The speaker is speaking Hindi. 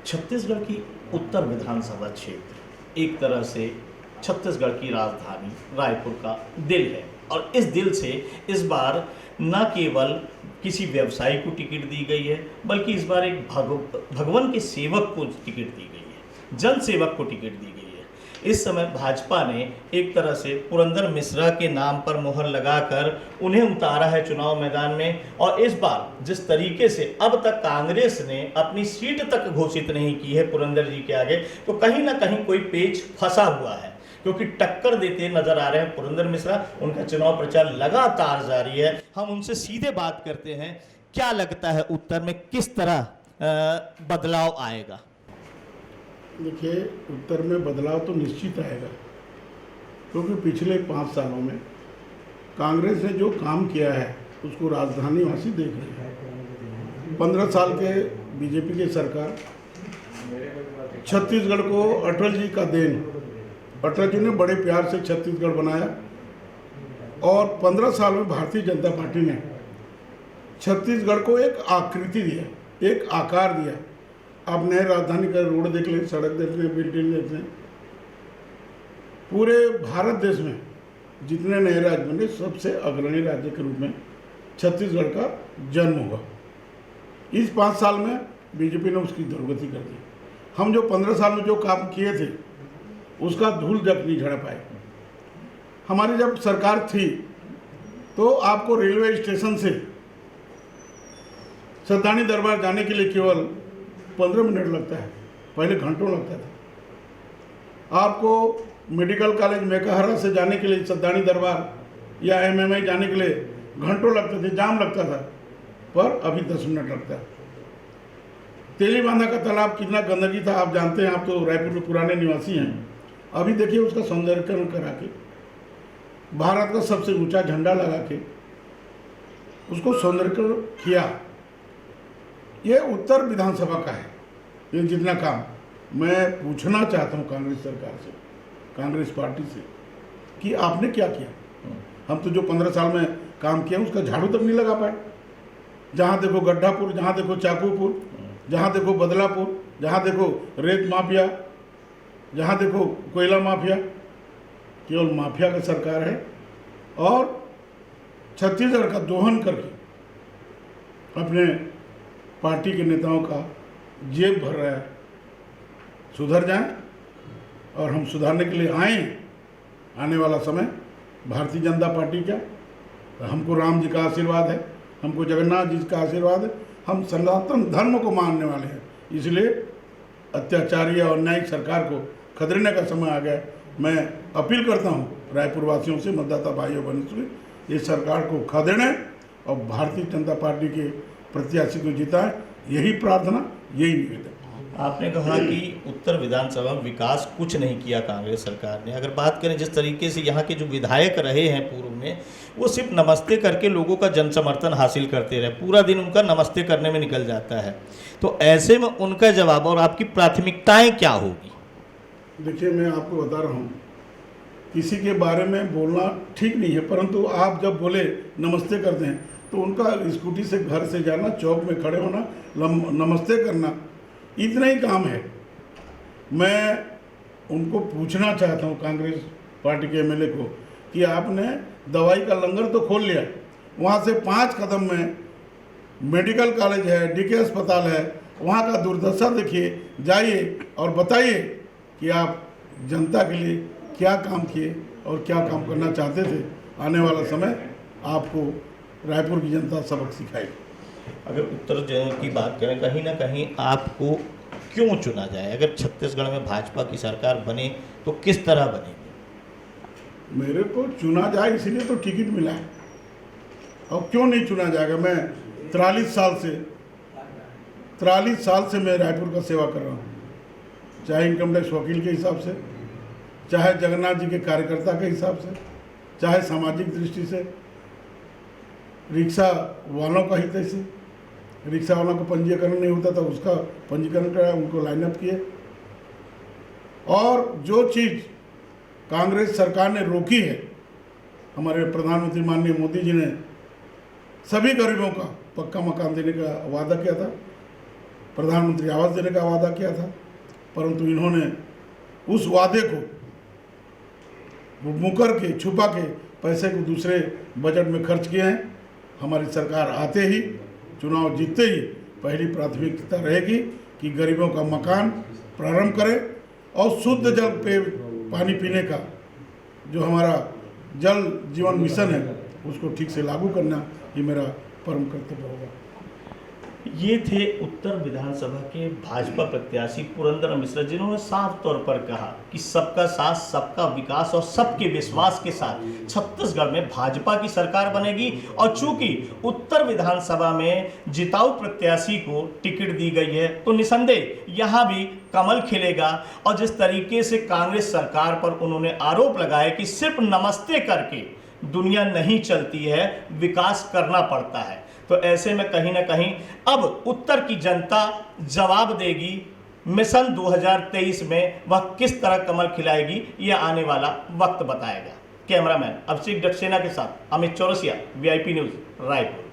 छत्तीसगढ़ की उत्तर विधानसभा क्षेत्र एक तरह से छत्तीसगढ़ की राजधानी रायपुर का दिल है और इस दिल से इस बार न केवल किसी व्यवसायी को टिकट दी गई है बल्कि इस बार एक भगवान के सेवक को टिकट दी गई है, जन सेवक को टिकट दी गई है। इस समय भाजपा ने एक तरह से पुरंदर मिश्रा के नाम पर मुहर लगाकर उन्हें उतारा है चुनाव मैदान में। और इस बार जिस तरीके से अब तक कांग्रेस ने अपनी सीट तक घोषित नहीं की है पुरंदर जी के आगे, तो कहीं ना कहीं कोई पेच फंसा हुआ है, क्योंकि टक्कर देते नजर आ रहे हैं पुरंदर मिश्रा। उनका चुनाव प्रचार लगातार जारी है। हम उनसे सीधे बात करते हैं, क्या लगता है उत्तर में किस तरह बदलाव आएगा? देखिए, उत्तर में बदलाव तो निश्चित आएगा, क्योंकि पिछले 5 सालों में कांग्रेस ने जो काम किया है उसको राजधानी वासी देख रहे हैं। 15 साल के बीजेपी की सरकार, छत्तीसगढ़ को अटल जी का देन, अटल जी ने बड़े प्यार से छत्तीसगढ़ बनाया और 15 साल में भारतीय जनता पार्टी ने छत्तीसगढ़ को एक आकृति दिया, एक आकार दिया। आप नए राजधानी का रोड देख लें, सड़क देख लें, बिल्डिंग देख लें, पूरे भारत देश में जितने नए राज्य बने सबसे अग्रणी राज्य के रूप में छत्तीसगढ़ का जन्म हुआ। इस 5 साल में बीजेपी ने उसकी दुर्गति कर दी। हम जो 15 साल में जो काम किए थे उसका धूल जब नहीं झड़ पाए। हमारी जब सरकार थी तो आपको रेलवे स्टेशन से सत्तानी दरबार जाने के लिए केवल 15 मिनट लगता है, पहले घंटों लगता था। आपको मेडिकल कॉलेज मेकाहारा से जाने के लिए सत्तानी दरबार या एमएमआई जाने के लिए घंटों लगते थे, जाम लगता था, पर अभी 10 मिनट लगता है। तेलीबांधा का तालाब कितना गंदगी था आप जानते हैं, आप तो रायपुर के पुराने निवासी हैं। अभी देखिए उसका सौंदर्यीकरण करा के, भारत का सबसे ऊंचा झंडा लगा के उसको सौंदर्यीकरण किया। ये उत्तर विधानसभा का है। ये जितना काम मैं पूछना चाहता हूँ कांग्रेस सरकार से, कांग्रेस पार्टी से, कि आपने क्या किया? हम तो जो 15 साल में काम किया उसका झाड़ू तक नहीं लगा पाए। जहाँ देखो गड्ढापुर, जहाँ देखो चाकूपुर, जहाँ देखो बदलापुर, जहाँ देखो रेत माफिया, जहाँ देखो कोयला माफिया, केवल माफिया का सरकार है। और छत्तीसगढ़ का दोहन करके अपने पार्टी के नेताओं का जेब भर रहा है। सुधर जाएं और हम सुधारने के लिए आए। आने वाला समय भारतीय जनता पार्टी का, हमको राम जी का आशीर्वाद है, हमको जगन्नाथ जी का आशीर्वाद है। हम सनातन धर्म को मानने वाले हैं, इसलिए अत्याचारी और अन्यायी सरकार को खदेड़ने का समय आ गया। मैं अपील करता हूँ रायपुर वासियों से, मतदाता भाइयों बहनों से, इस सरकार को खदेड़ें और भारतीय जनता पार्टी के प्रत्याशी को जिताएं। यही प्रार्थना, यही निवेदन। आपने कहा कि उत्तर विधानसभा में विकास कुछ नहीं किया कांग्रेस सरकार ने। अगर बात करें जिस तरीके से यहाँ के जो विधायक रहे हैं पूर्व में, वो सिर्फ नमस्ते करके लोगों का जन समर्थन हासिल करते रहे, पूरा दिन उनका नमस्ते करने में निकल जाता है। तो ऐसे में उनका जवाब और आपकी प्राथमिकताएं क्या होगी? देखिए, मैं आपको बता रहा हूँ, किसी के बारे में बोलना ठीक नहीं है, परंतु आप जब बोले नमस्ते करते हैं तो उनका स्कूटी से घर से जाना, चौक में खड़े होना, नमस्ते करना, इतना ही काम है। मैं उनको पूछना चाहता हूँ कांग्रेस पार्टी के एमएलए को कि आपने दवाई का लंगर तो खोल लिया, वहाँ से 5 कदम में मेडिकल कॉलेज है, डीके अस्पताल है, वहाँ का दुर्दशा देखिए, जाइए और बताइए कि आप जनता के लिए क्या काम किए और क्या काम करना चाहते थे। आने वाला समय आपको रायपुर की जनता सबक सिखाएगी। अगर उत्तर की बात करें, कहीं ना कहीं आपको क्यों चुना जाए? अगर छत्तीसगढ़ में भाजपा की सरकार बने तो किस तरह बनेगी? मेरे को चुना जाए इसलिए तो टिकट मिला है, और क्यों नहीं चुना जाएगा? मैं 43 साल से मैं रायपुर का सेवा कर रहा हूँ, चाहे इनकम टैक्स वकील के हिसाब से, चाहे जगन्नाथ जी के कार्यकर्ता के हिसाब से, चाहे सामाजिक दृष्टि से, रिक्शा वालों का हित से, रिक्शा वालों को पंजीकरण नहीं होता था उसका पंजीकरण कराया, उनको लाइनअप किए। और जो चीज़ कांग्रेस सरकार ने रोकी है, हमारे प्रधानमंत्री माननीय मोदी जी ने सभी गरीबों का पक्का मकान देने का वादा किया था, प्रधानमंत्री आवास देने का वादा किया था, परंतु इन्होंने उस वादे को मुकर के, छुपा के पैसे को दूसरे बजट में खर्च किए हैं। हमारी सरकार आते ही, चुनाव जीतते ही पहली प्राथमिकता रहेगी कि गरीबों का मकान प्रारंभ करें और शुद्ध जल पे पानी पीने का जो हमारा जल जीवन मिशन है उसको ठीक से लागू करना ही मेरा परम कर्तव्य होगा। ये थे उत्तर विधानसभा के भाजपा प्रत्याशी पुरंदर मिश्रा, जिन्होंने साफ तौर पर कहा कि सबका साथ, सबका विकास और सबके विश्वास के साथ छत्तीसगढ़ में भाजपा की सरकार बनेगी। और चूंकि उत्तर विधानसभा में जिताऊ प्रत्याशी को टिकट दी गई है तो निसंदेह यहाँ भी कमल खिलेगा। और जिस तरीके से कांग्रेस सरकार पर उन्होंने आरोप लगाया कि सिर्फ नमस्ते करके दुनिया नहीं चलती है, विकास करना पड़ता है, तो ऐसे में कहीं ना कहीं अब उत्तर की जनता जवाब देगी। मिशन 2023 में वह किस तरह कमल खिलाएगी, यह आने वाला वक्त बताएगा। कैमरामैन अभिषेक डटसेना के साथ अमित चौरसिया, VIP न्यूज़, रायपुर।